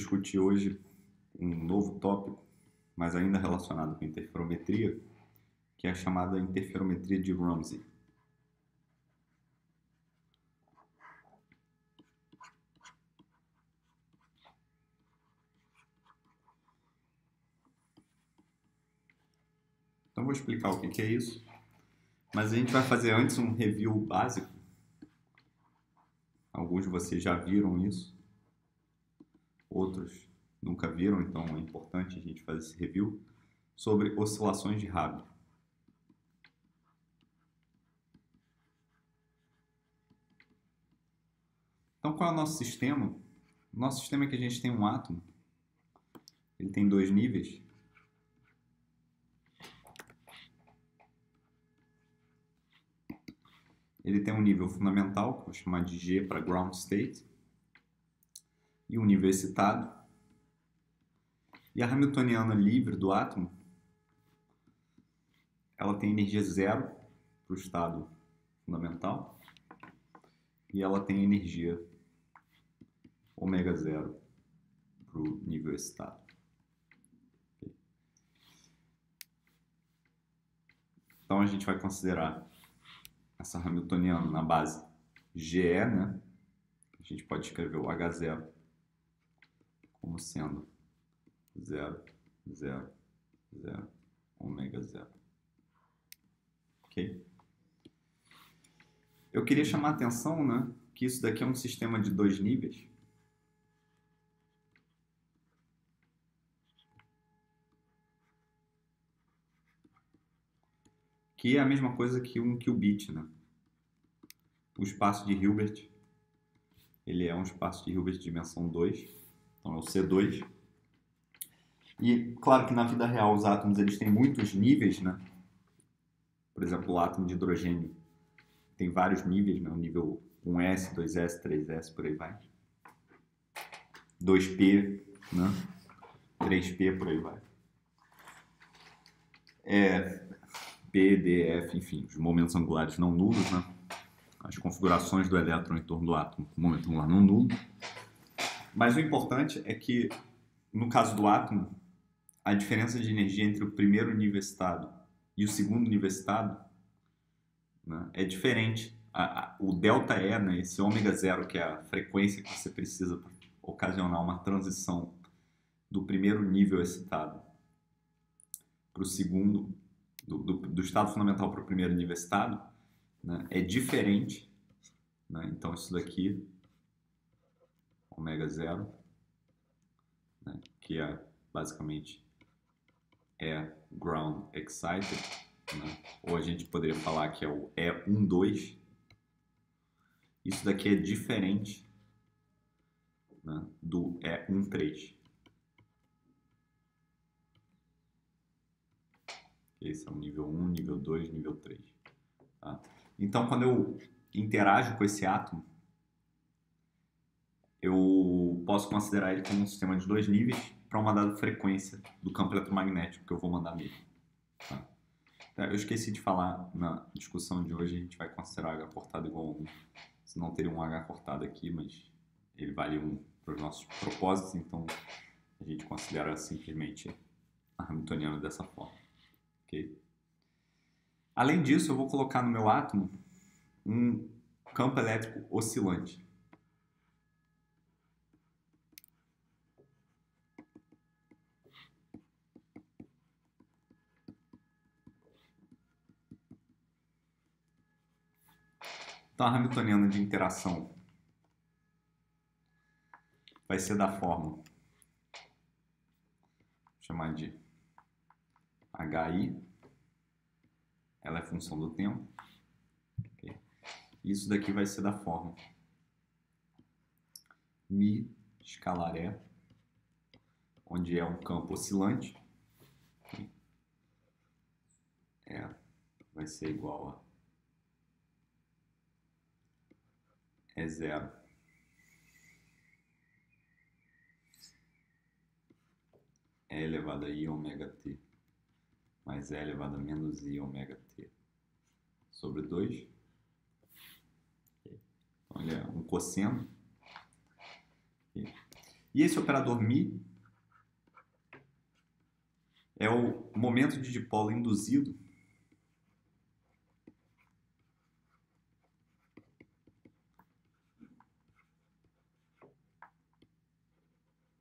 discutir hoje um novo tópico, mas ainda relacionado com interferometria, que é a chamada interferometria de Ramsey. Então vou explicar o que é isso, mas a gente vai fazer antes um review básico. Alguns de vocês já viram isso, outros nunca viram, então é importante a gente fazer esse review sobre oscilações de Rabi. Então qual é o nosso sistema? O nosso sistema é que a gente tem um átomo, ele tem dois níveis. Ele tem um nível fundamental, que eu vou chamar de G para ground state, e um nível excitado. E a hamiltoniana livre do átomo, ela tem energia zero para o estado fundamental e ela tem energia ômega zero para o nível excitado. Então a gente vai considerar essa hamiltoniana na base GE, né? A gente pode escrever o H0 como sendo 0, 0, 0, ômega 0. Ok? Eu queria chamar a atenção, né, que isso daqui é um sistema de dois níveis. Que é a mesma coisa que um qubit, né? O espaço de Hilbert, ele é um espaço de Hilbert de dimensão 2, então é o C2. E claro que na vida real os átomos eles têm muitos níveis, né? Por exemplo, o átomo de hidrogênio tem vários níveis, né? O nível 1s, 2s, 3s, por aí vai. 2p, né? 3p, por aí vai. P, D, F, enfim, os momentos angulares não nulos, né? As configurações do elétron em torno do átomo, o momento angular não nulo. Mas o importante é que, no caso do átomo, a diferença de energia entre o primeiro nível excitado e o segundo nível excitado, né, é diferente. O ΔE, né, esse ômega zero, que é a frequência que você precisa para ocasionar uma transição do primeiro nível excitado para o segundo, do estado fundamental para o primeiro nível excitado, né, é diferente. Né? Então isso daqui, ômega zero, né, que é basicamente ground excited, né? Ou a gente poderia falar que é o E12. Isso daqui é diferente, né, do E13. Esse é o nível 1, nível 2, nível 3. Tá? Então, quando eu interajo com esse átomo, eu posso considerar ele como um sistema de dois níveis para uma dada frequência do campo eletromagnético que eu vou mandar nele. Tá? Eu esqueci de falar na discussão de hoje, a gente vai considerar H cortado igual a 1. Senão teria um H cortado aqui, mas ele vale 1 para os nossos propósitos, então a gente considera simplesmente a hamiltoniana dessa forma. Okay? Além disso, eu vou colocar no meu átomo um campo elétrico oscilante. Então a hamiltoniana de interação vai ser da forma, vou chamar de HI, ela é função do tempo. Okay. Isso daqui vai ser da forma Mi escalar E, onde é um campo oscilante. Okay. Vai ser igual a E0 E elevado a I ômega t mais E elevado a menos I ômega t sobre 2. Okay. Então ele é um cosseno. Okay. E esse operador μ é o momento de dipolo induzido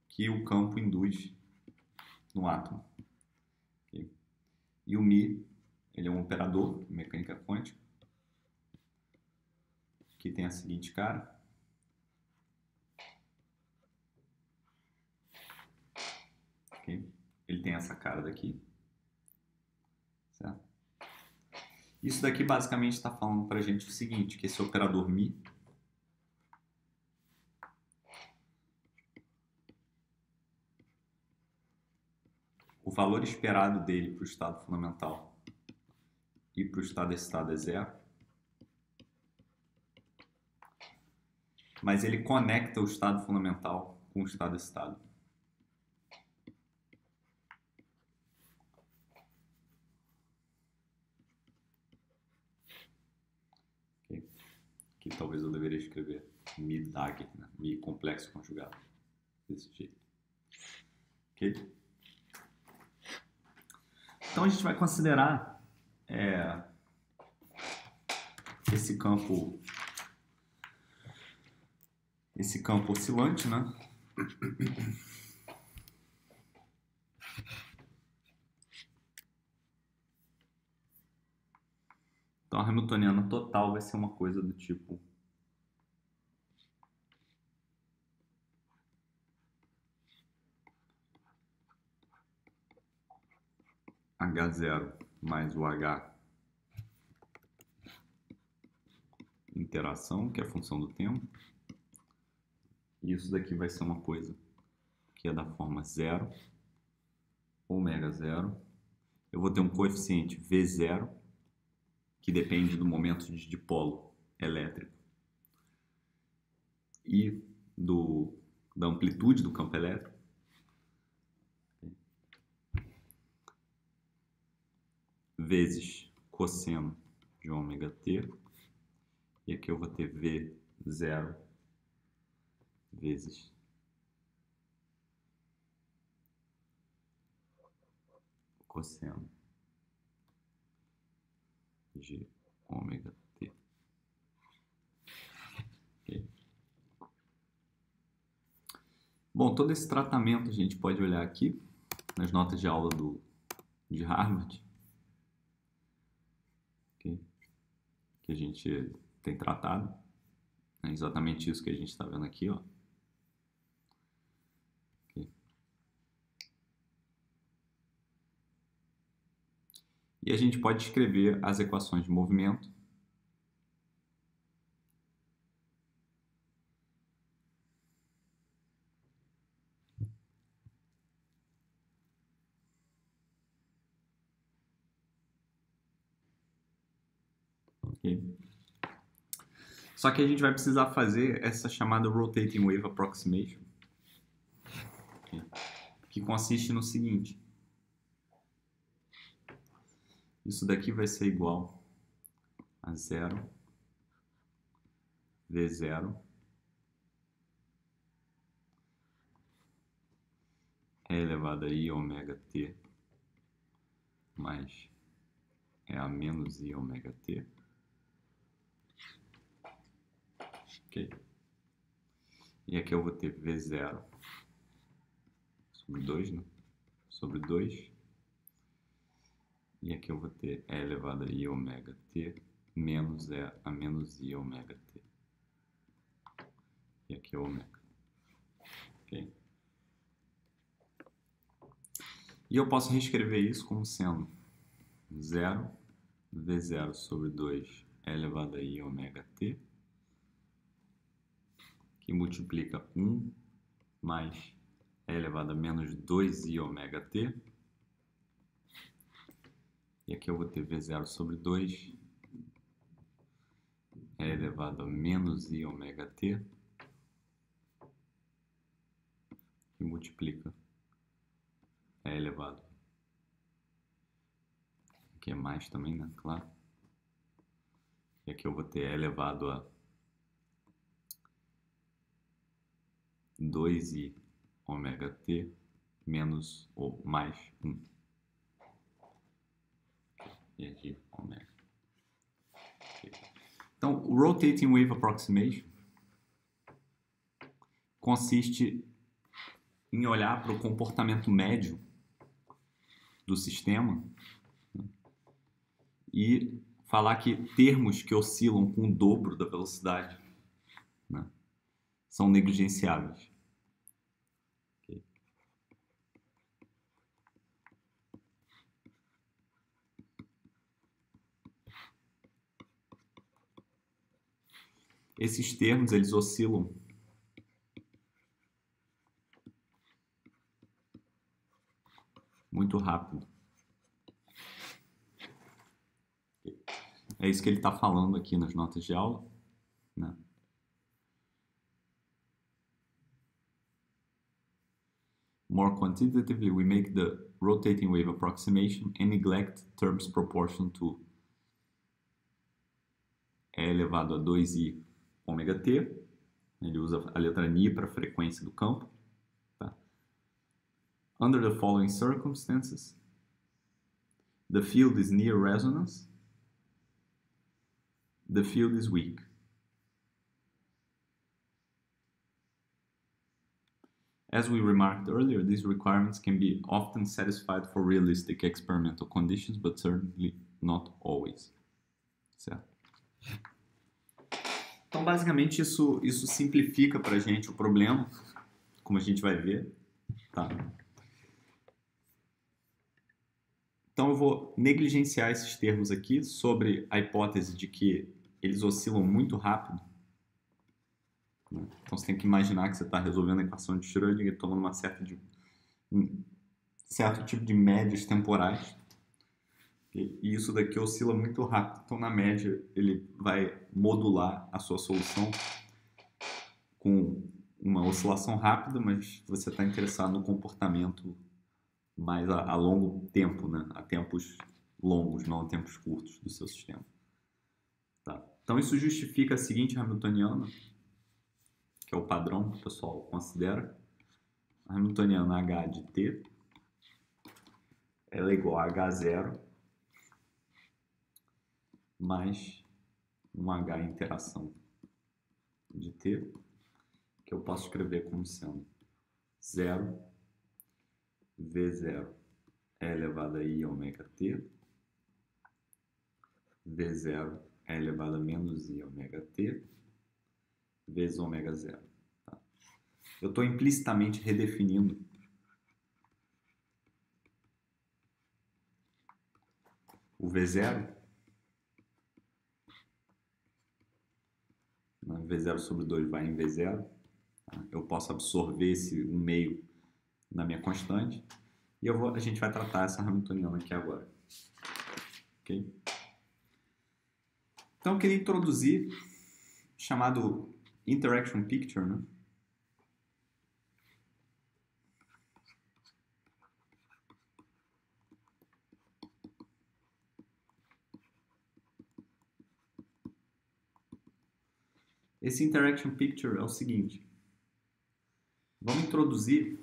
que o campo induz no átomo. Okay? E o μ, ele é um operador de mecânica quântica que tem a seguinte cara. Okay? Ele tem essa cara daqui. Certo? Isso daqui basicamente está falando para a gente o seguinte, que esse operador μ o valor esperado dele para o estado fundamental e para o estado excitado é zero, mas ele conecta o estado fundamental com o estado excitado. Okay. Aqui talvez eu deveria escrever μ-DAG, né? μ complexo conjugado, desse jeito. Ok? Então a gente vai considerar esse campo oscilante, né? Então a hamiltoniana total vai ser uma coisa do tipo H0 mais o H interação, que é a função do tempo. E isso daqui vai ser uma coisa que é da forma 0, ômega 0. Eu vou ter um coeficiente V0, que depende do momento de dipolo elétrico e da amplitude do campo elétrico. Vezes cosseno de ômega t. E aqui eu vou ter V0 vezes cosseno de ômega t. Okay. Bom, todo esse tratamento a gente pode olhar aqui nas notas de aula de Harvard, okay, que a gente tem tratado. É exatamente isso que a gente está vendo aqui, ó. Okay. E a gente pode escrever as equações de movimento okay. Só que a gente vai precisar fazer essa chamada Rotating Wave Approximation, okay, que consiste no seguinte. Isso daqui vai ser igual a 0, V0, E elevado a I ômega t, mais E a menos I ômega t. Ok. E aqui eu vou ter V0 sobre 2, né? Sobre 2. E aqui eu vou ter E elevado a I ômega t menos E a menos I ômega t. E aqui é ômega. Ok? E eu posso reescrever isso como sendo 0 V0 sobre 2 E elevado a I ômega t, que multiplica 1 mais E elevado a menos 2I ômega t. E aqui eu vou ter V0 sobre 2 E elevado a menos I ômega t, que multiplica E elevado. Aqui é mais também, né? Claro. E aqui eu vou ter E elevado a 2I ômega t menos ou mais 1. E aqui, ômega. Então, o Rotating Wave Approximation consiste em olhar para o comportamento médio do sistema, né, e falar que termos que oscilam com o dobro da velocidade, né, são negligenciáveis. Okay. Esses termos, eles oscilam muito rápido. É isso que ele está falando aqui nas notas de aula, né? More quantitatively, we make the rotating wave approximation and neglect terms proportional to E elevado a 2i ômega t. Ele usa a letra Ni para a frequência do campo. Tá? Under the following circumstances, the field is near resonance, the field is weak. As we remarked earlier, these requirements can be often satisfied for realistic experimental conditions, but certainly not always. Certo? Então, basicamente, isso simplifica para a gente o problema, como a gente vai ver. Tá? Então, eu vou negligenciar esses termos aqui sobre a hipótese de que eles oscilam muito rápido. Então, você tem que imaginar que você está resolvendo a equação de Schrödinger tomando um certo tipo de médias temporais. E isso daqui oscila muito rápido. Então, na média, ele vai modular a sua solução com uma oscilação rápida, mas você está interessado no comportamento mais a longo tempo, né? A tempos longos, não a tempos curtos do seu sistema. Tá? Então, isso justifica a seguinte hamiltoniana, que é o padrão que o pessoal considera. A hamiltoniana H de t, ela é igual a H0 mais um H interação de t, que eu posso escrever como sendo 0 V0 E elevado a I ômega t, V0 E elevado a menos I ômega t, vezes ômega 0. Tá? Eu estou implicitamente redefinindo o V0, V0 sobre 2 vai em V0. Tá? Eu posso absorver esse 1/2 na minha constante. E a gente vai tratar essa hamiltoniana aqui agora. Ok? Então, eu queria introduzir chamado Interaction Picture, né? Esse Interaction Picture é o seguinte. Vamos introduzir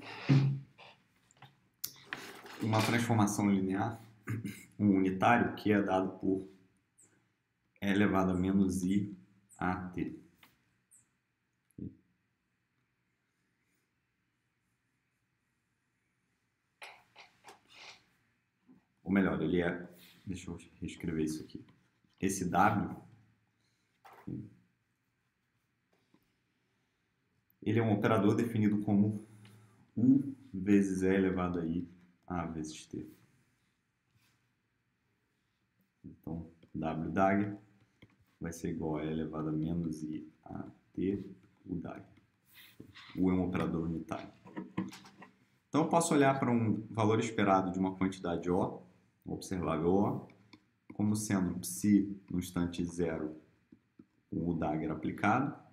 uma transformação linear, um unitário, que é dado por E elevado a menos I a t. Ou melhor, ele é... Deixa eu reescrever isso aqui. Esse W, ele é um operador definido como U vezes E elevado a I a vezes t. Então, W DAG vai ser igual a E elevado a menos I a t, U DAG. U é um operador unitário. Então, eu posso olhar para um valor esperado de uma quantidade O, observável O, como sendo psi no instante 0, o Dagger aplicado,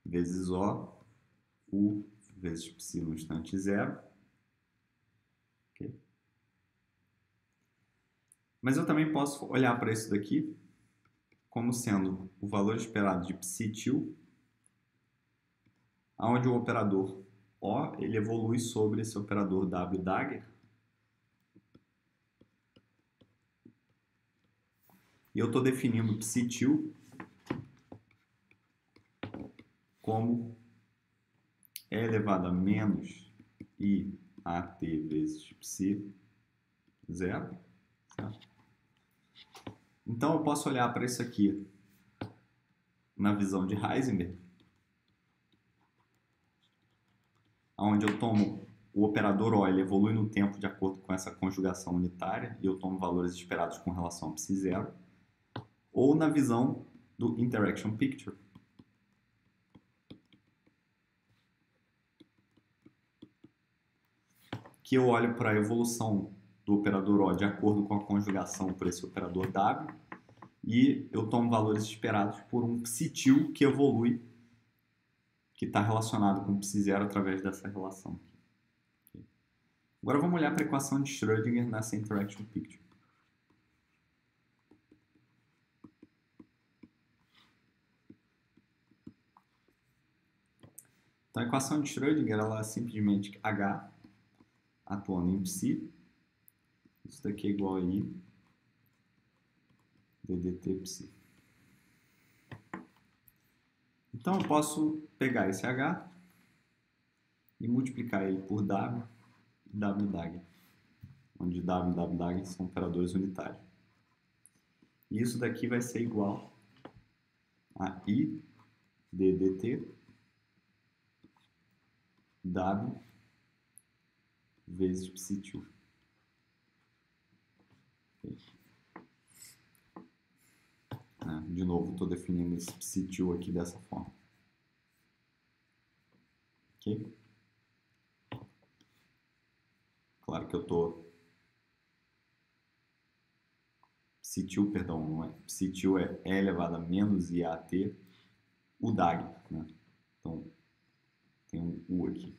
vezes O, U vezes psi no instante 0. Okay. Mas eu também posso olhar para isso daqui como sendo o valor esperado de psi til, onde o operador O ele evolui sobre esse operador W-dagger. E eu estou definindo psi-til como E elevado a menos IAT vezes psi zero. Certo? Então eu posso olhar para isso aqui na visão de Heisenberg, onde eu tomo o operador O, ele evolui no tempo de acordo com essa conjugação unitária, e eu tomo valores esperados com relação a psi zero, ou na visão do Interaction Picture, que eu olho para a evolução do operador O de acordo com a conjugação por esse operador W, e eu tomo valores esperados por um psi-til que evolui, que está relacionado com psi zero através dessa relação. Agora vamos olhar para a equação de Schrödinger nessa Interaction Picture. Então a equação de Schrödinger ela é simplesmente H atuando em psi. Isso daqui é igual a I ddt psi. Então eu posso pegar esse H e multiplicar ele por W e W-dagger, onde W e W-dagger são operadores unitários. E isso daqui vai ser igual a I ddt W vezes psi-til. De novo, estou definindo esse psi-til aqui dessa forma. Ok? Claro que eu estou... Psi-til, perdão, não é? Psi-til é E elevado a menos IAT, o dagger, né? Então, tem um U aqui.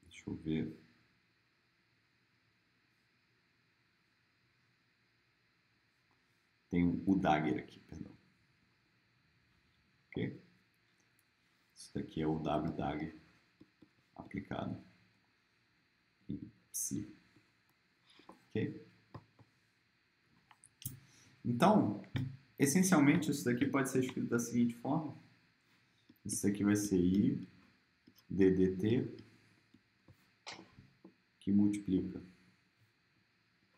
Deixa eu ver... Tem o dagger aqui, perdão. Ok? Isso daqui é o W-dagger aplicado em psi. Ok? Então, essencialmente, isso daqui pode ser escrito da seguinte forma. Isso daqui vai ser I ddt que multiplica,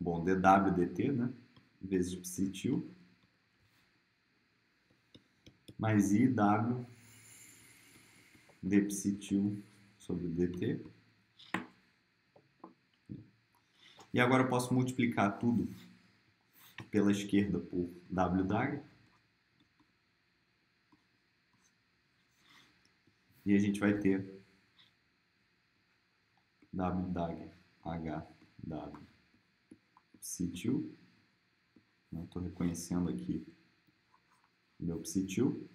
bom, dw dt, né? Vezes psi-til, mais I w d psi-til sobre dt. E agora eu posso multiplicar tudo pela esquerda por W-dagger. E a gente vai ter W-dagger H W psi-til. Estou reconhecendo aqui o meu psi-til.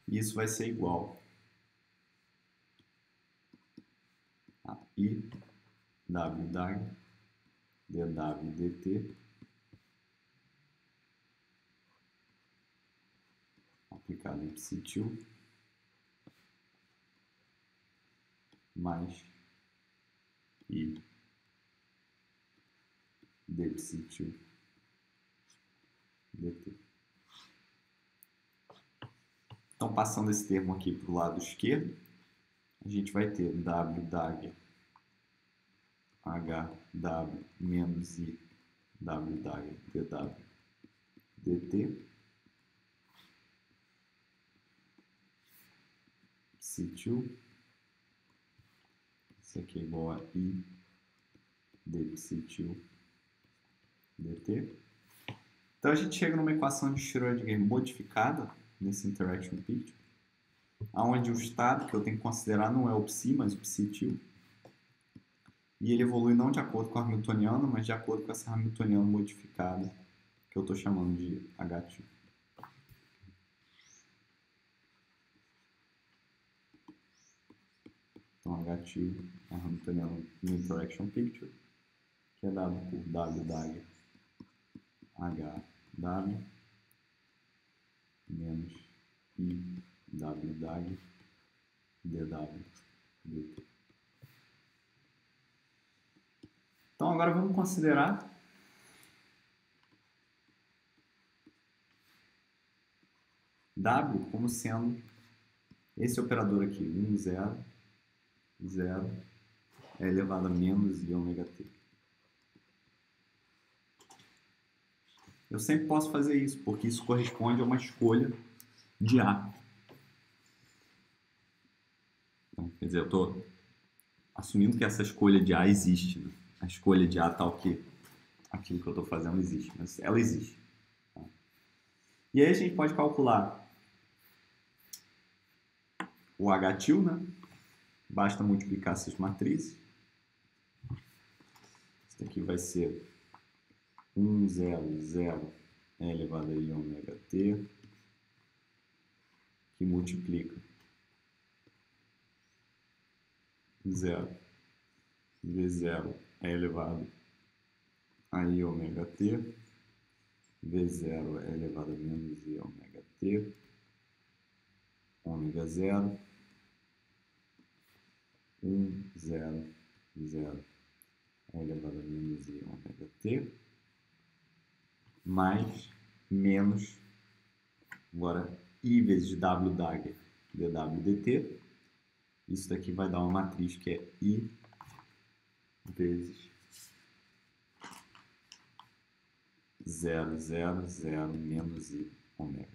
E isso vai ser igual a I W-dagger dw dt aplicado em psi-til mais I d psi-til dt. Então, passando esse termo aqui para o lado esquerdo, a gente vai ter W-dagger HW menos I W-dagger dw dt psi-til. Isso aqui é igual a I d psi-til dt. Então a gente chega numa equação de Schrödinger modificada nesse Interaction Picture, onde o estado que eu tenho que considerar não é o psi, mas o psi-til. E ele evolui não de acordo com a Hamiltoniana, mas de acordo com essa Hamiltoniana modificada, que eu estou chamando de H-til. Então, H-til é a Hamiltoniana no Interaction Picture. que é dado por WDAG HW menos IWDAG DW DT. Então agora vamos considerar W como sendo esse operador aqui, 1, 0, 0, é elevado a menos I ômega t. Eu sempre posso fazer isso, porque isso corresponde a uma escolha de A. Então, quer dizer, eu estou assumindo que essa escolha de A existe. Né? A escolha de A tal que aquilo que eu estou fazendo existe, mas ela existe. Tá? E aí a gente pode calcular o H-til, né? Basta multiplicar essas matrizes. Isso aqui vai ser 1, 0, 0 é elevado a I ômega t, que multiplica 0 V0 é elevado a I ômega t, V0 é elevado a menos I ômega t, ômega 0, 1, 0, 0 é elevado a menos I ômega t, mais menos, agora, I vezes W dagger dW dt. Isso daqui vai dar uma matriz que é I vezes 0, 0, 0 menos I ômega.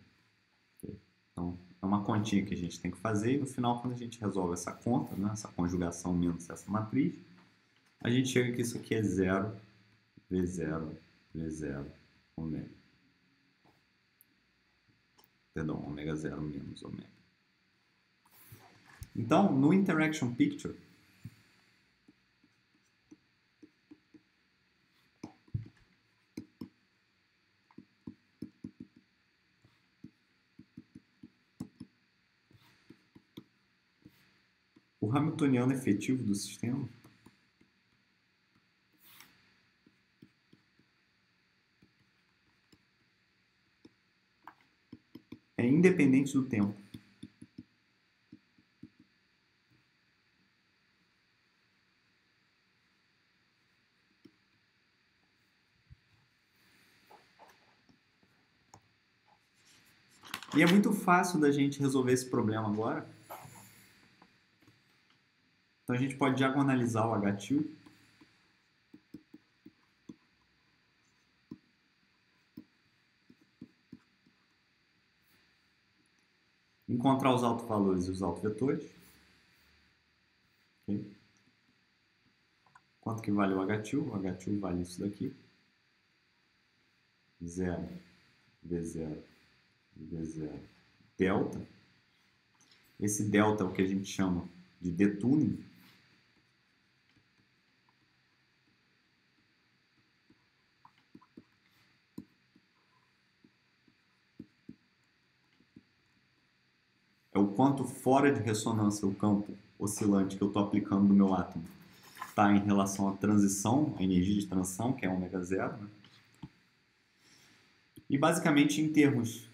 Okay? Então, é uma continha que a gente tem que fazer e no final, quando a gente resolve essa conta, né, essa conjugação menos essa matriz, a gente chega que isso aqui é 0 V0 V0 ômega. Perdão, ômega 0 menos ômega. Então, no Interaction Picture, o hamiltoniano efetivo do sistema é independente do tempo. E é muito fácil da gente resolver esse problema agora. Então a gente pode diagonalizar o H-til. Encontrar os autovalores e os autovetores. Okay? Quanto que vale o H-til? O H-til vale isso daqui. 0, V0, V0, delta. Esse delta é o que a gente chama de detuning. É o quanto fora de ressonância o campo oscilante que eu estou aplicando no meu átomo está em relação à transição, à energia de transição, que é ômega 0. Né? E basicamente em termos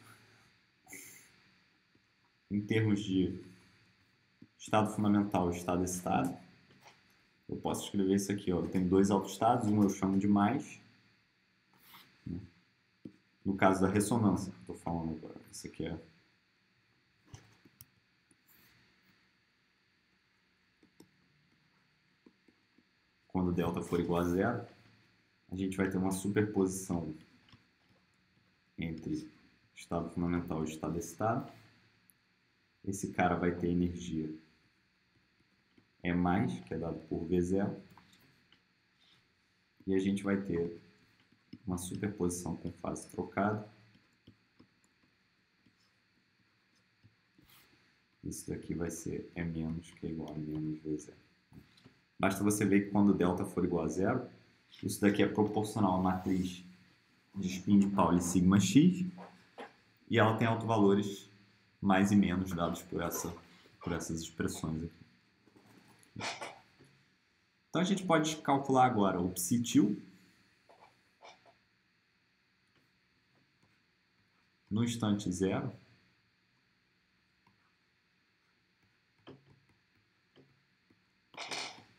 de estado fundamental e estado-estado, eu posso escrever isso aqui. Ó. Eu tenho dois autoestados, um eu chamo de mais. Né? No caso da ressonância, que eu estou falando agora. Isso aqui é quando delta for igual a 0, a gente vai ter uma superposição entre estado fundamental e estado-estado. Esse cara vai ter energia E mais, que é dado por V0. E a gente vai ter uma superposição com fase trocada. Isso daqui vai ser E menos, que é igual a menos V0. Basta você ver que quando delta for igual a 0, isso daqui é proporcional à matriz de spin de Pauli sigma x, e ela tem autovalores mais e menos dados por essas expressões aqui. Então Então a gente pode calcular agora o psi-til no instante zero.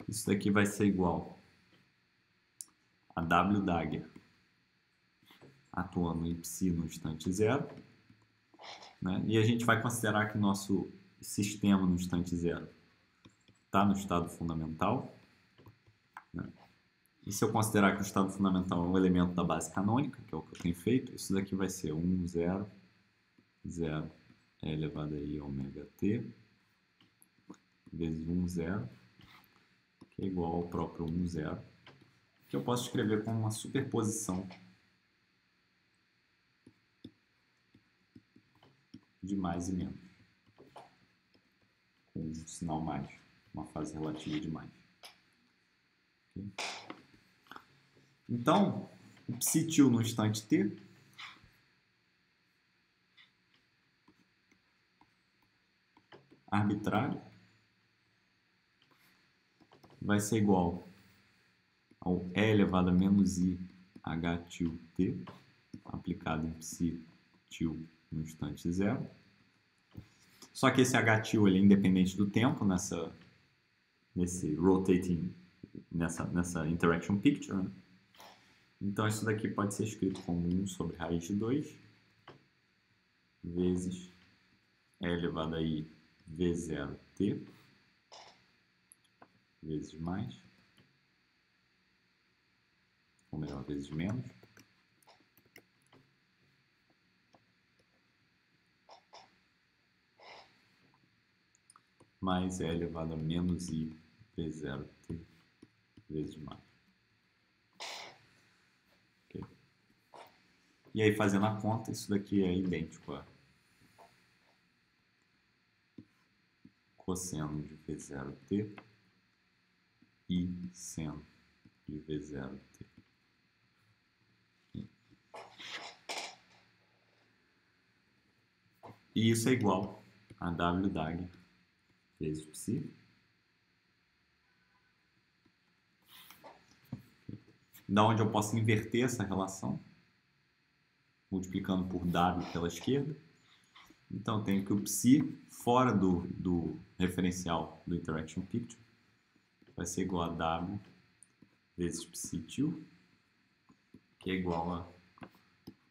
Isso daqui vai ser igual a W dagger atuando em psi no instante zero, né? E a gente vai considerar que nosso sistema no instante zero está no estado fundamental, né? E se eu considerar que o estado fundamental é um elemento da base canônica, que é o que eu tenho feito, isso daqui vai ser 1, 0, 0 é elevado a i ômega t vezes 1, 0, que é igual ao próprio 1, 0, que eu posso escrever como uma superposição de mais e menos, com um sinal mais, uma fase relativa de mais. Okay? Então, o psi-til no instante t arbitrário vai ser igual ao E elevado a menos I H til T aplicado em psi-til no instante zero. Só que esse H til ele é independente do tempo nesse rotating, nessa interaction picture, né? Então isso daqui pode ser escrito como 1 sobre raiz de 2 vezes E elevado a I V0T vezes mais, ou melhor, vezes menos, mais E elevado a menos I V0T vezes mais. Okay. E aí, fazendo a conta, isso daqui é idêntico a cosseno de V0T e seno de V0T. E isso é igual a W dagger vezes psi. Da onde eu posso inverter essa relação, multiplicando por W pela esquerda. Então, eu tenho que o psi fora do referencial do interaction picture vai ser igual a W vezes psi-til, que é igual a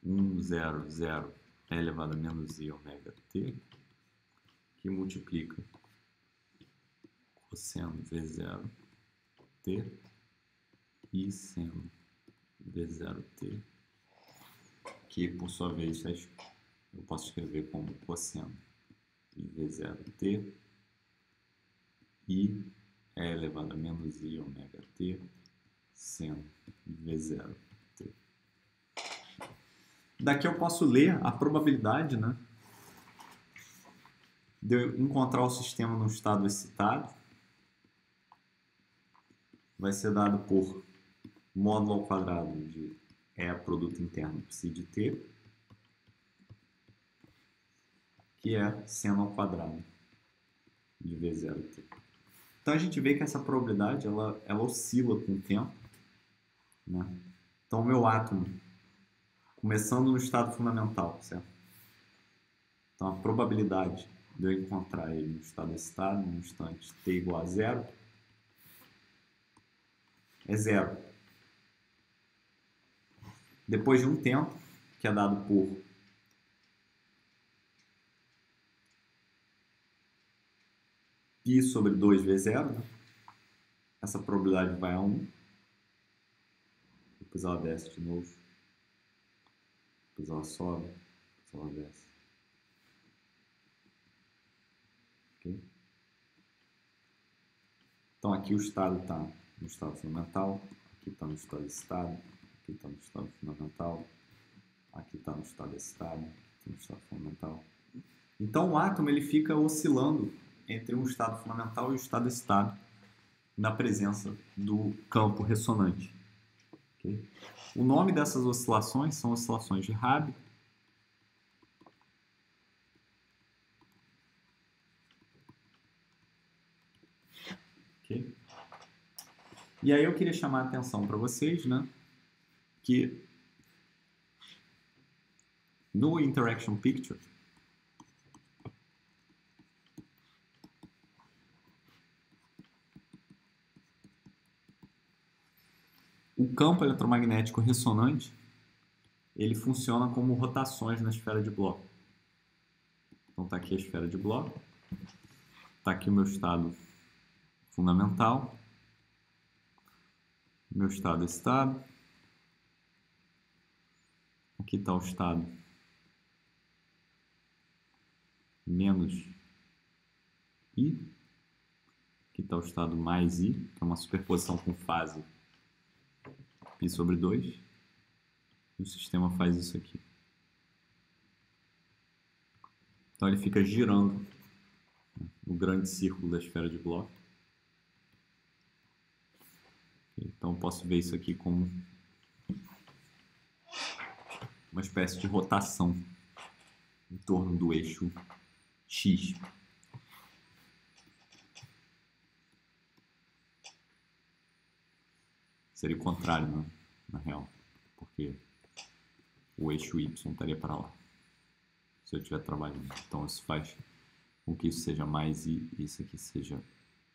1, 0, 0 E elevado a menos I ômega t, que multiplica cosseno V0 t e seno V0 t, que por sua vez eu posso escrever como cosseno de V0 t e E elevado a menos I ômega t seno V0 t. Daqui eu posso ler a probabilidade, né, de eu encontrar o sistema no estado excitado. Vai ser dado por módulo ao quadrado de E produto interno psi de t, que é seno ao quadrado de V0t. Então a gente vê que essa probabilidade ela oscila com o tempo, né? Então o meu átomo, começando no estado fundamental, certo? Então a probabilidade de eu encontrar ele no estado excitado, no instante t igual a zero, é zero. Depois de um tempo, que é dado por π sobre 2 vezes 0, né? Essa probabilidade vai a 1. Depois ela desce de novo. Depois ela sobe. Depois ela desce. Okay? Então aqui o estado está no estado fundamental. Aqui está no estado excitado. Aqui está no estado fundamental. Aqui está no estado excitado. Aqui no estado fundamental. Então o átomo ele fica oscilando entre um estado fundamental e o estado excitado na presença do campo ressonante. Okay? O nome dessas oscilações são oscilações de Rabi. Okay? E aí eu queria chamar a atenção para vocês, né, que no Interaction Picture, o campo eletromagnético ressonante, ele funciona como rotações na esfera de Bloch. Então está aqui a esfera de Bloch, está aqui o meu estado fundamental, meu estado estado, aqui está o estado menos I, aqui está o estado mais I, que é uma superposição com fase π sobre 2, e o sistema faz isso aqui. Então ele fica girando no grande círculo da esfera de Bloch. Então eu posso ver isso aqui como uma espécie de rotação em torno do eixo X. Seria o contrário, né? Na real, porque o eixo Y estaria para lá, se eu estiver trabalhando. Então isso faz com que isso seja mais I e isso aqui seja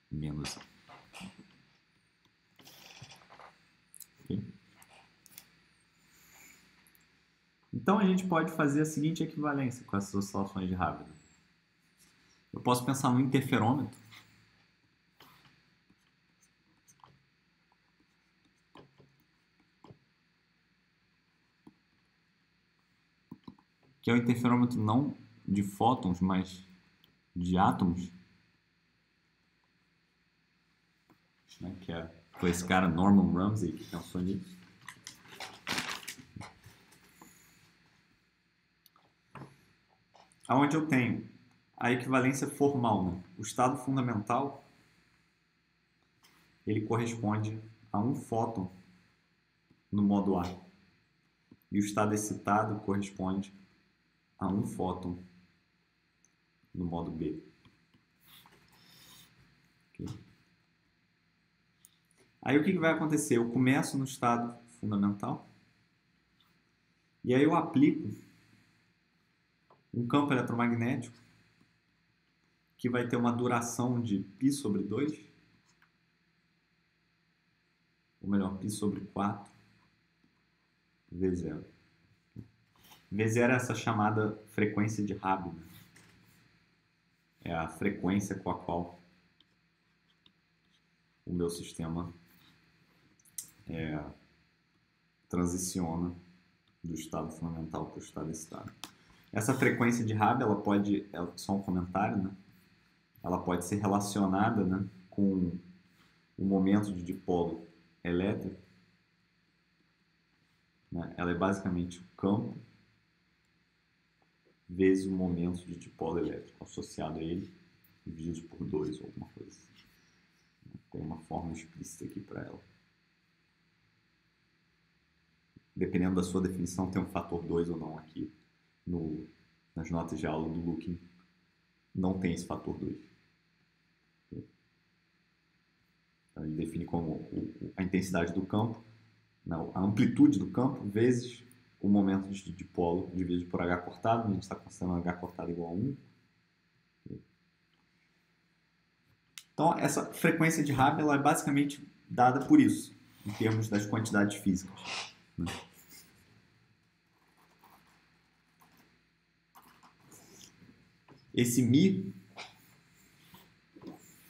menos I. Okay? Então a gente pode fazer a seguinte equivalência com essas oscilações de Rabi. Eu posso pensar no interferômetro, que é o interferômetro não de fótons, mas de átomos, né, foi esse cara Norman Ramsey que pensou nisso. Onde eu tenho a equivalência formal, né? O estado fundamental, ele corresponde a um fóton no modo A. E o estado excitado corresponde a um fóton no modo B. Okay. Aí o que vai acontecer? Eu começo no estado fundamental e aí eu aplico um campo eletromagnético que vai ter uma duração de π sobre 2, ou melhor, π sobre 4 V0. V0 é essa chamada frequência de Rabi, né? É a frequência com a qual o meu sistema transiciona do estado fundamental para o estado excitado. Essa frequência de Rabi, ela pode, só um comentário, né? Ela pode ser relacionada, né, com o momento de dipolo elétrico, né? Ela é basicamente o campo vezes o momento de dipolo elétrico associado a ele, dividido por 2 ou alguma coisa assim. Tem uma forma explícita aqui para ela. Dependendo da sua definição, tem um fator 2 ou não aqui. Nas notas de aula do Looking, não tem esse fator 2. Então, ele define como a intensidade do campo, não, a amplitude do campo, vezes o momento de dipolo dividido por H cortado. A gente está considerando H cortado igual a 1. Então, essa frequência de Rabi ela é basicamente dada por isso, em termos das quantidades físicas, né? Esse Mi,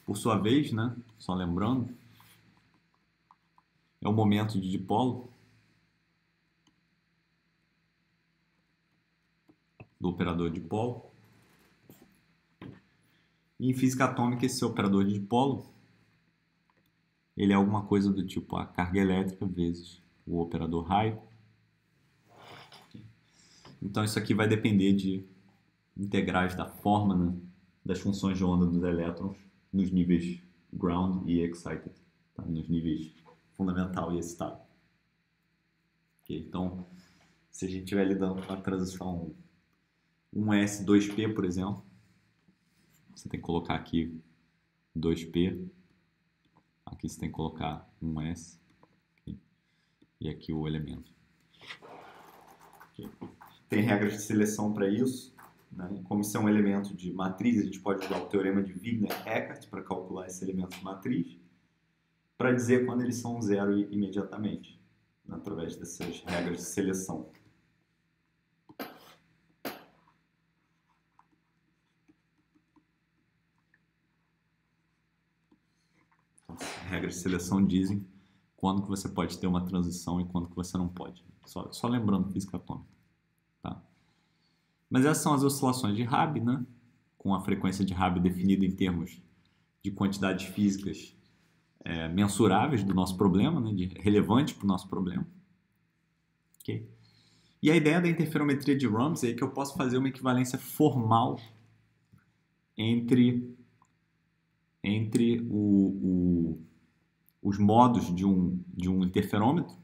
por sua vez, né, só lembrando, é o momento de dipolo do operador de dipolo. E em física atômica, esse operador de dipolo, ele é alguma coisa do tipo a carga elétrica vezes o operador raio. Então isso aqui vai depender de integrais da forma, né, das funções de onda dos elétrons nos níveis ground e excited, tá? Nos níveis fundamental e excitado. Okay? Então, se a gente estiver lidando com a transição 1s 2p, por exemplo, você tem que colocar aqui 2p, Aqui você tem que colocar um S, okay? E aqui o elemento. Okay. Tem regras de seleção para isso, né? Como isso é um elemento de matriz, a gente pode usar o teorema de Wigner-Eckert para calcular esse elemento de matriz, para dizer quando eles são zero imediatamente, né? Através dessas regras de seleção. Então, as regras de seleção dizem quando que você pode ter uma transição e quando que você não pode. Só lembrando física atômica. Tá? Mas essas são as oscilações de Rabi, né? Com a frequência de Rabi definida em termos de quantidades físicas mensuráveis do nosso problema, né? Relevantes para o nosso problema. Okay? E a ideia da interferometria de Ramsey é que eu posso fazer uma equivalência formal entre os modos de um interferômetro,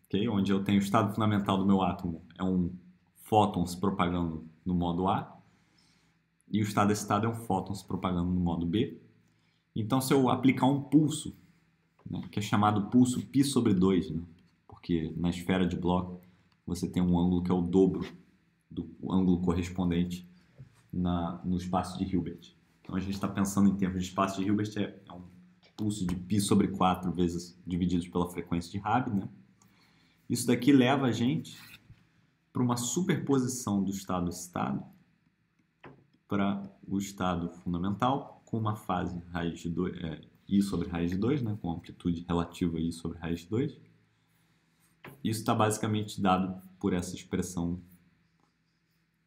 okay? Onde eu tenho o estado fundamental do meu átomo é um fóton se propagando no modo A e o estado excitado é um fóton se propagando no modo B. Então, se eu aplicar um pulso, né, que é chamado pulso π sobre 2, né, porque na esfera de Bloch você tem um ângulo que é o dobro do ângulo correspondente no espaço de Hilbert. Então, a gente está pensando em termos de espaço de Hilbert, é um pulso de π sobre 4 vezes divididos pela frequência de Rabi, né? Isso daqui leva a gente para uma superposição do estado excitado para o estado fundamental com uma fase raiz de 2, I sobre raiz de 2, né? Com amplitude relativa a I sobre raiz de 2. Isso está basicamente dado por essa expressão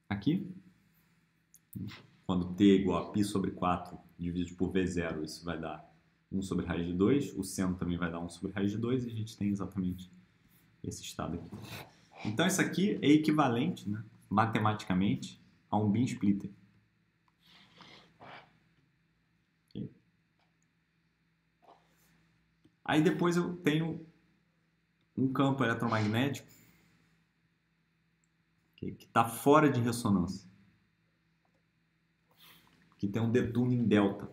aqui. Quando t é igual a π sobre 4 dividido por V0, isso vai dar 1 sobre raiz de 2. O seno também vai dar 1 sobre raiz de 2 e a gente tem exatamente esse estado aqui. Então, isso aqui é equivalente, né, matematicamente, a um beam splitter. Okay. Aí depois eu tenho um campo eletromagnético que está fora de ressonância, que tem um detuning delta.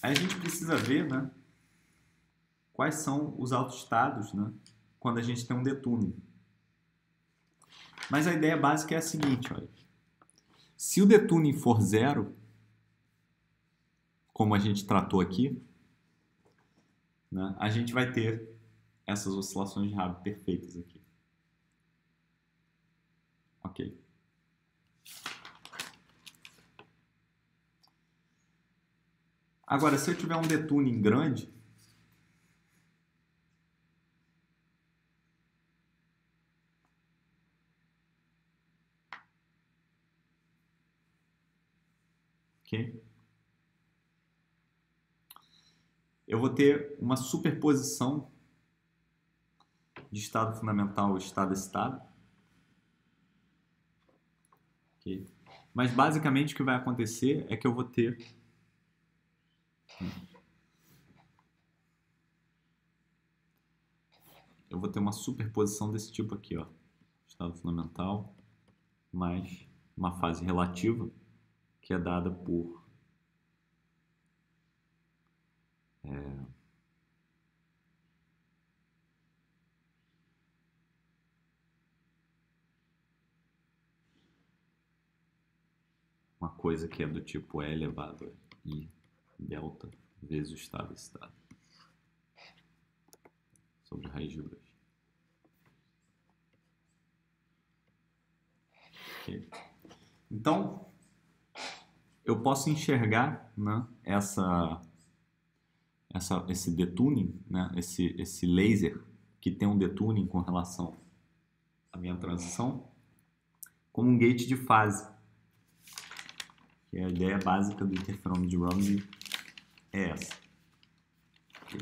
Aí a gente precisa ver, né, quais são os autoestados, né, quando a gente tem um detuning. Mas a ideia básica é a seguinte, olha. Se o detuning for zero, como a gente tratou aqui, né, a gente vai ter essas oscilações de Rabi perfeitas aqui. Ok. Agora, se eu tiver um detuning grande, ok? Eu vou ter uma superposição de estado fundamental e estado excitado. Okay? Mas basicamente o que vai acontecer é que eu vou ter uma superposição desse tipo aqui, ó. Estado fundamental mais uma fase relativa que é dada por uma coisa que é do tipo E elevado a I delta vezes o estado excitado sobre raiz de 2. Okay. Então, eu posso enxergar, né, esse detuning, né, esse laser que tem um detuning com relação à minha transição, como um gate de fase. Que a ideia básica do interferômetro de Ramsey é essa. Okay.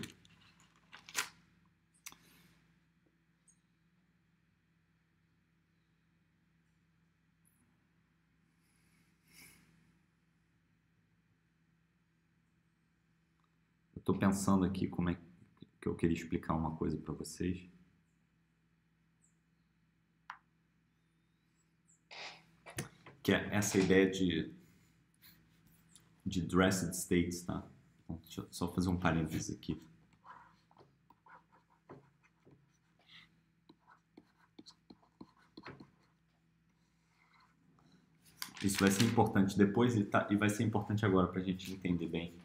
Estou pensando aqui como é que eu queria explicar uma coisa para vocês. que é essa ideia de dressed states, tá? Então, deixa eu só fazer um parênteses aqui. Isso vai ser importante depois e vai ser importante agora para a gente entender bem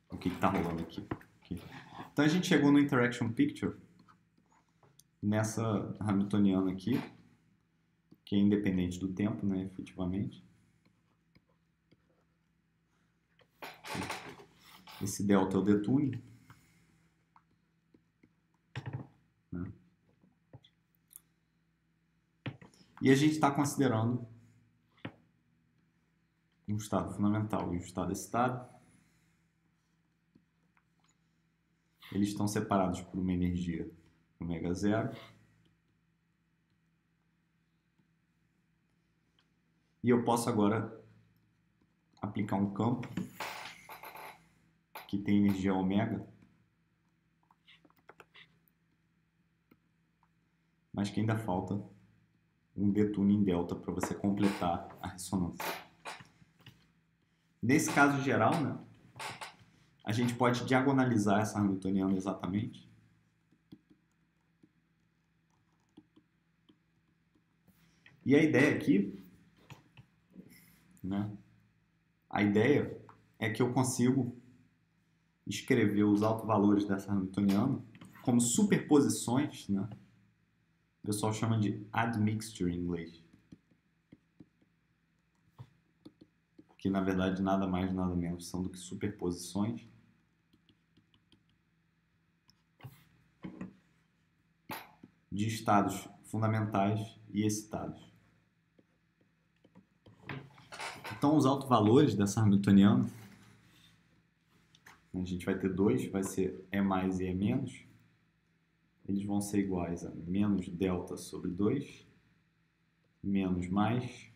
o que está rolando aqui. Então a gente chegou no Interaction Picture, nessa Hamiltoniana aqui, que é independente do tempo, né, efetivamente. Esse delta é o detuning. Né? E a gente está considerando um estado fundamental e um estado excitado. Eles estão separados por uma energia ω0. E eu posso agora aplicar um campo que tem energia ω, mas que ainda falta um detuning delta para você completar a ressonância. Nesse caso geral, né, a gente pode diagonalizar essa Hamiltoniana exatamente. E a ideia aqui, né, a ideia é que eu consigo escrever os autovalores dessa Hamiltoniana como superposições, né? O pessoal chama de admixture em inglês. Que na verdade nada mais nada menos são do que superposições de estados fundamentais e excitados. Então os autovalores dessa Hamiltoniana, a gente vai ter dois, vai ser E mais e E menos. Eles vão ser iguais a menos delta sobre 2, menos mais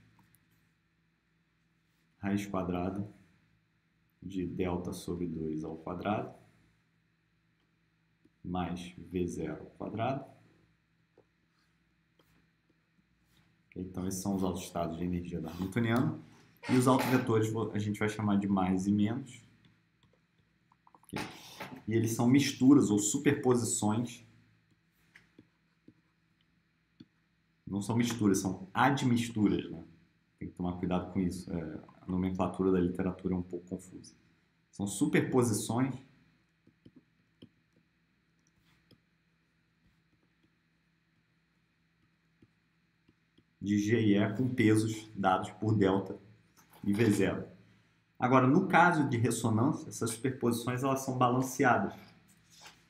raiz quadrada de delta sobre 2 ao quadrado, mais V0 ao quadrado. Então esses são os autoestados de energia da Hamiltoniana. E os autovetores a gente vai chamar de mais e menos. E eles são misturas ou superposições. Não são misturas, são admisturas, né? Tem que tomar cuidado com isso. A nomenclatura da literatura é um pouco confusa. São superposições de G e E com pesos dados por delta e V0. Agora, no caso de ressonância, essas superposições elas são balanceadas,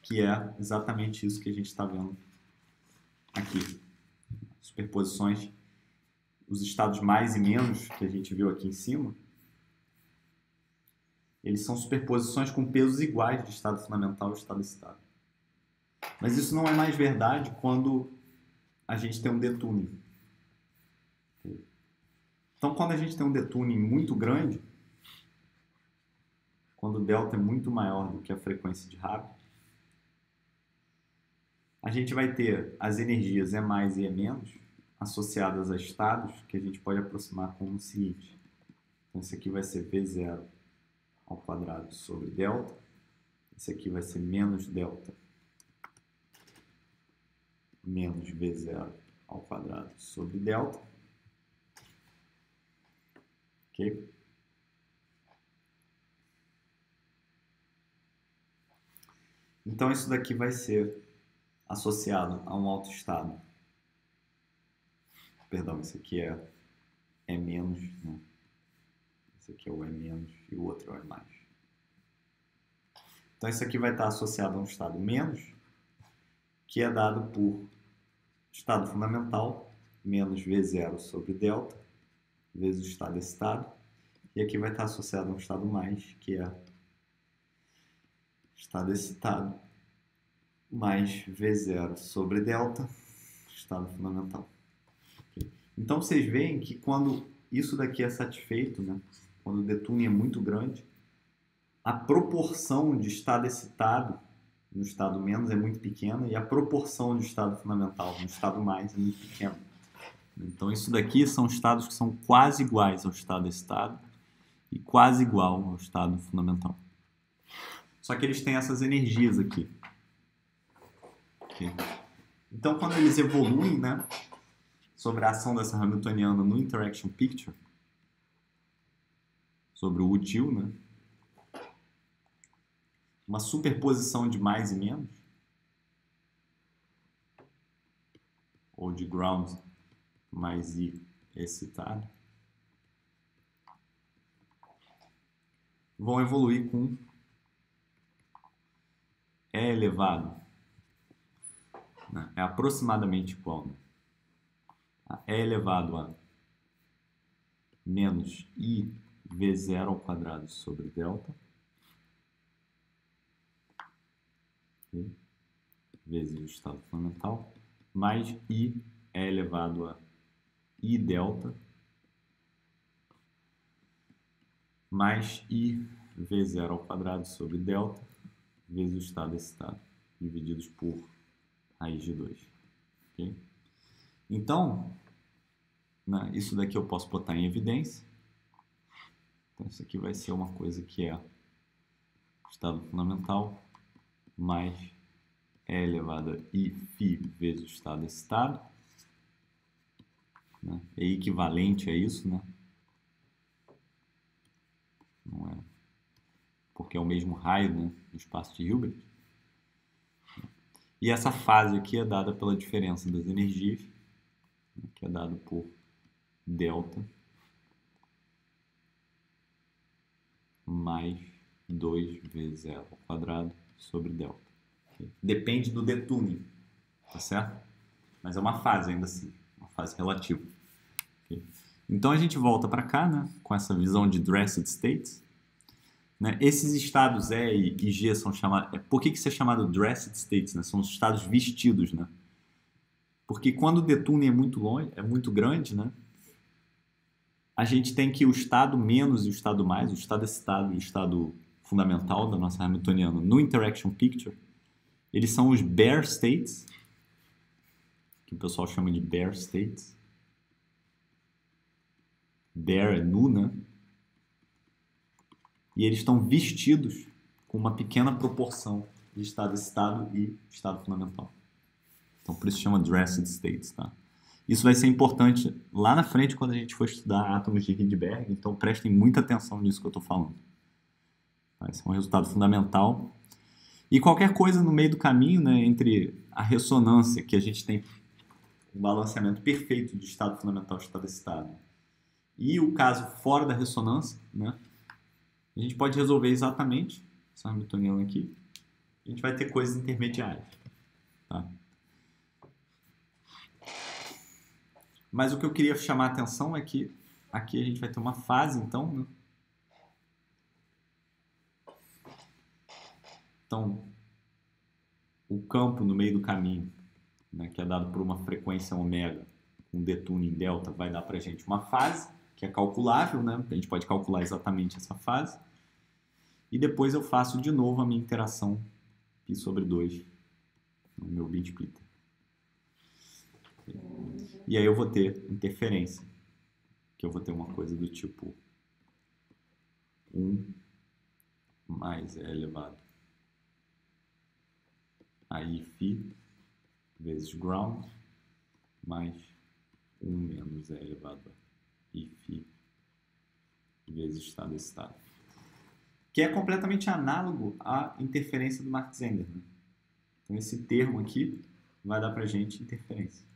que é exatamente isso que a gente está vendo aqui. Superposições, os estados mais e menos que a gente viu aqui em cima, eles são superposições com pesos iguais de estado fundamental e estado excitado. Mas isso não é mais verdade quando a gente tem um detuning. Então, quando a gente tem um detuning muito grande, quando o delta é muito maior do que a frequência de Rabi, a gente vai ter as energias E mais e E menos associadas a estados que a gente pode aproximar como o seguinte. Então, esse aqui vai ser V0 ao quadrado sobre delta. Esse aqui vai ser menos delta menos V0 ao quadrado sobre delta. Ok? Então, isso daqui vai ser associado a um autoestado. Perdão, esse aqui é E menos, né? Esse aqui é o E menos e o outro é o E mais. Então, isso aqui vai estar associado a um estado menos, que é dado por estado fundamental, menos V0 sobre delta, vezes o estado excitado. E aqui vai estar associado a um estado mais, que é estado excitado, mais V0 sobre delta, estado fundamental. Okay. Então, vocês veem que quando isso daqui é satisfeito, né, quando o detuning é muito grande, a proporção de estado excitado no estado menos é muito pequena e a proporção de estado fundamental no estado mais é muito pequena. Então, isso daqui são estados que são quase iguais ao estado e quase igual ao estado fundamental. Só que eles têm essas energias aqui. Então, quando eles evoluem, né, sobre a ação dessa Hamiltoniana no interaction picture, sobre o útil, né, uma superposição de mais e menos, ou de ground mais I excitado, vão evoluir com E elevado, né? É aproximadamente igual, né? A E elevado a menos I V0 ao quadrado sobre delta, okay? Vezes o estado fundamental, mais I é elevado a I delta, mais I V0 ao quadrado sobre delta, vezes o estado excitado, divididos por raiz de 2. Okay? Então, né, isso daqui eu posso botar em evidência. Então, isso aqui vai ser uma coisa que é o estado fundamental mais E elevado a I φ vezes o estado excitado. Né? É equivalente a isso, né? Não é, porque é o mesmo raio, né, do espaço de Hilbert. E essa fase aqui é dada pela diferença das energias, né, que é dado por delta mais 2 vezes zero ao quadrado sobre delta. Okay? Depende do detuning, tá certo? Mas é uma fase ainda assim, uma fase relativa. Okay? Então a gente volta para cá, né, com essa visão de dressed states. Né? Esses estados E e G são chamados... Por que isso é chamado dressed states? Né? São os estados vestidos. Né? Porque quando o detuning é muito longe, é muito grande, né? A gente tem que o estado menos e o estado mais, o estado excitado e o estado fundamental da nossa Hamiltoniana no interaction picture, eles são os bare states, que o pessoal chama de bare states. Bare é nu, né? E eles estão vestidos com uma pequena proporção de estado excitado e estado fundamental. Então, por isso chama dressed states, tá? Isso vai ser importante lá na frente quando a gente for estudar átomos de Rydberg, então prestem muita atenção nisso que eu estou falando. Esse é um resultado fundamental. E qualquer coisa no meio do caminho, né, entre a ressonância, que a gente tem um balanceamento perfeito de estado fundamental e estado excitado, e o caso fora da ressonância, né, a gente pode resolver exatamente essa Hamiltoniana aqui. A gente vai ter coisas intermediárias. Tá? Mas o que eu queria chamar a atenção é que aqui a gente vai ter uma fase, então, né? Então, o campo no meio do caminho, né, que é dado por uma frequência ômega, um detuning delta, vai dar para a gente uma fase, que é calculável, né? A gente pode calcular exatamente essa fase. E depois eu faço de novo a minha interação π sobre 2 no meu bit splitter. E aí eu vou ter interferência, que eu vou ter uma coisa do tipo 1 mais E elevado a I φ vezes ground mais 1 menos E elevado a I φ vezes estado excitado. Que é completamente análogo à interferência do Mach-Zehnder. Né? Então esse termo aqui vai dar pra gente interferência.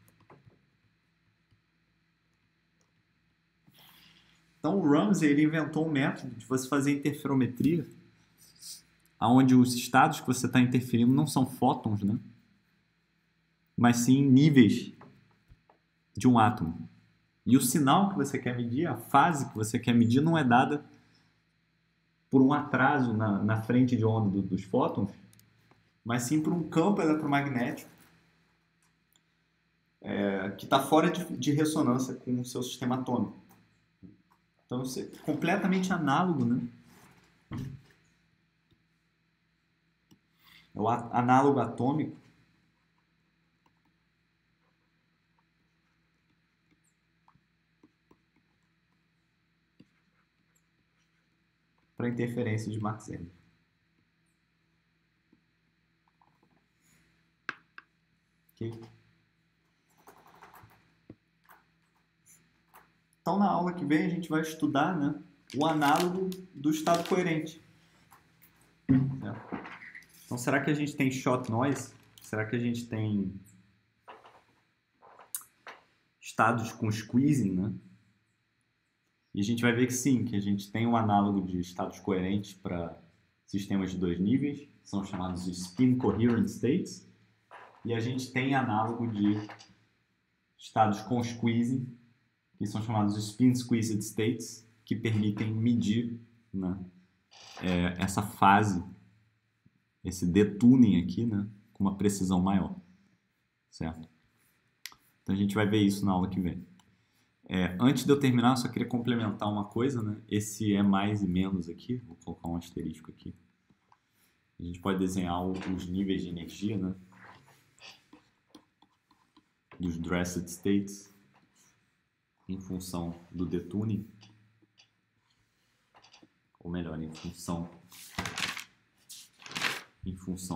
Então o Ramsey ele inventou um método de você fazer interferometria onde os estados que você está interferindo não são fótons, né? Mas sim níveis de um átomo. E o sinal que você quer medir, a fase que você quer medir, não é dada por um atraso na frente de onda dos fótons, mas sim por um campo eletromagnético que está fora de ressonância com o seu sistema atômico. Então, isso é completamente análogo, né? É o análogo atômico interferência de Mark-Zehnder. Ok? Então, na aula que vem, a gente vai estudar, né, o análogo do estado coerente. Certo? Então, será que a gente tem shot noise? Será que a gente tem estados com squeezing, né? E a gente vai ver que sim, que a gente tem um análogo de estados coerentes para sistemas de 2 níveis, são chamados de spin coherent states, e a gente tem análogo de estados com squeezing, que são chamados de spin squeezed states, que permitem medir, né, essa fase, esse detuning aqui, né, com uma precisão maior, certo? Então a gente vai ver isso na aula que vem. Antes de eu terminar, eu só queria complementar uma coisa, né? Esse é mais e menos aqui, vou colocar um asterisco aqui. A gente pode desenhar os níveis de energia, né, dos dressed states em função do detuning, ou melhor, em função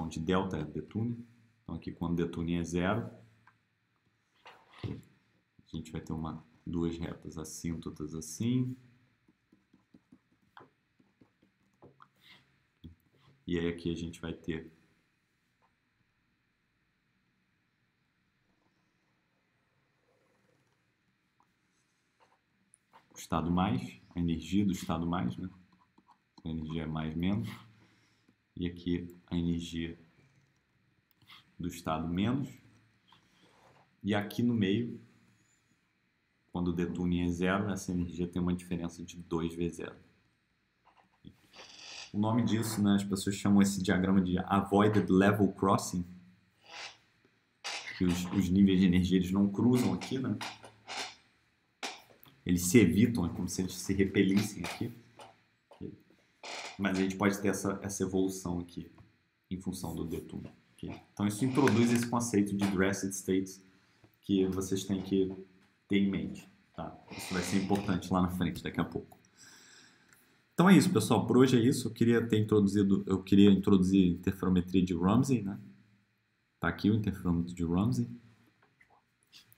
de delta detuning. Então aqui quando detuning é 0, a gente vai ter duas retas assíntotas assim. E aí aqui a gente vai ter o estado mais, a energia do estado mais, né? A energia é mais menos. E aqui a energia do estado menos. E aqui no meio, quando o detuning é 0, essa energia tem uma diferença de 2V0. O nome disso, né, as pessoas chamam esse diagrama de Avoided Level Crossing, que os níveis de energia eles não cruzam aqui, né? Eles se evitam, é como se eles se repelissem aqui. Mas a gente pode ter essa evolução aqui em função do detuning. Okay? Então isso introduz esse conceito de dressed states que vocês têm que ter em mente. Tá? Isso vai ser importante lá na frente, daqui a pouco. Então é isso, pessoal. Por hoje é isso. Eu queria introduzir interferometria de Ramsey, né? Tá aqui o interferômetro de Ramsey.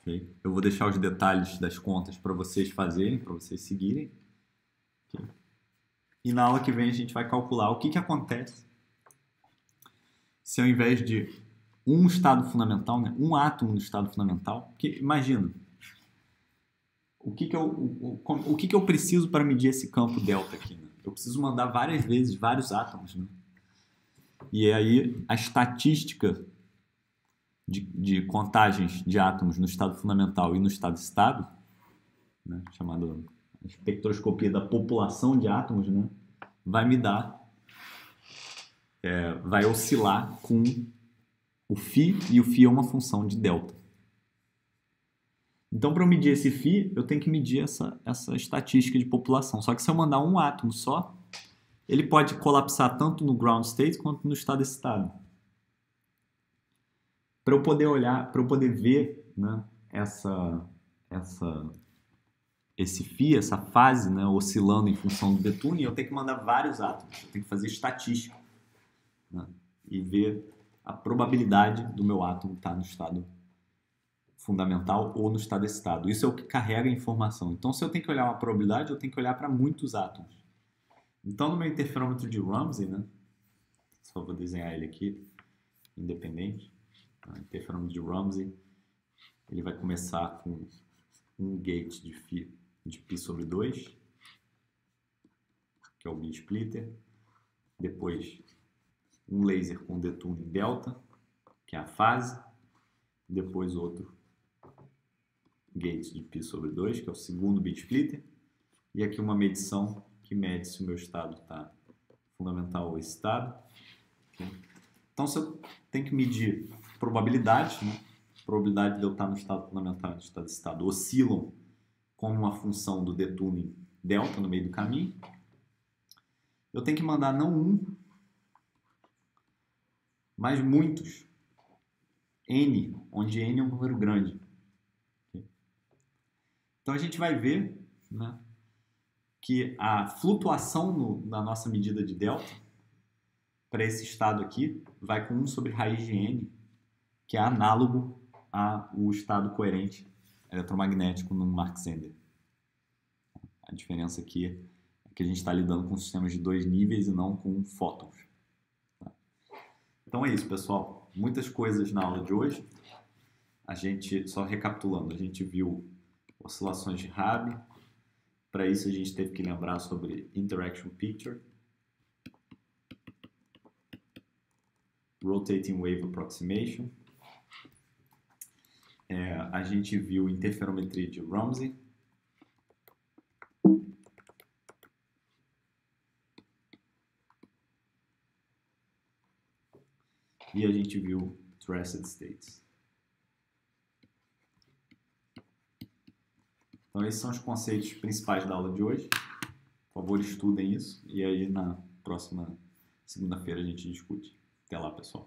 Okay? Eu vou deixar os detalhes das contas para vocês fazerem, para vocês seguirem. Okay? E na aula que vem a gente vai calcular o que acontece se ao invés de um estado fundamental, né, um átomo no estado fundamental, que imagina, o que eu preciso para medir esse campo delta aqui? Né? Eu preciso mandar várias vezes vários átomos, né? E aí a estatística de contagens de átomos no estado fundamental e no estado-estado, né, chamada espectroscopia da população de átomos, né, vai me dar, vai oscilar com o φ, e o φ é uma função de delta. Então, para eu medir esse φ, eu tenho que medir essa estatística de população. Só que se eu mandar um átomo só, ele pode colapsar tanto no ground state quanto no estado-estado. Para eu poder olhar, para eu poder ver, né, esse φ, essa fase, né, oscilando em função do detuning, eu tenho que mandar vários átomos. Eu tenho que fazer estatística, né, e ver a probabilidade do meu átomo estar no estado fundamental ou no estado-estado. Isso é o que carrega a informação. Então, se eu tenho que olhar uma probabilidade, eu tenho que olhar para muitos átomos. Então, no meu interferômetro de Ramsey, né, só vou desenhar ele aqui, independente. O interferômetro de Ramsey, ele vai começar com um gate de π sobre 2, que é o B-splitter. Depois, um laser com detuning delta, que é a fase. Depois, outro gate de π sobre 2, que é o segundo B-splitter. E aqui uma medição que mede se o meu estado está fundamental ou estado. Okay? Então, se eu tenho que medir probabilidade, né? Probabilidade de eu estar no estado fundamental e no estado-estado oscilam como uma função do detuning delta no meio do caminho. Eu tenho que mandar não um, mas muitos. N, onde N é um número grande. Okay? Então a gente vai ver, né, que a flutuação na nossa medida de delta para esse estado aqui vai com 1 sobre raiz de n, que é análogo ao estado coerente eletromagnético no Mach-Zehnder. A diferença aqui é que a gente está lidando com sistemas de 2 níveis e não com fótons. Tá? Então é isso, pessoal. Muitas coisas na aula de hoje. A gente, só recapitulando, a gente viu oscilações de Rabi. Para isso a gente teve que lembrar sobre Interaction Picture, Rotating Wave Approximation. A gente viu interferometria de Ramsey. E a gente viu Tranced States. Então esses são os conceitos principais da aula de hoje. Por favor, estudem isso. E aí na próxima segunda-feira a gente discute. Até lá, pessoal.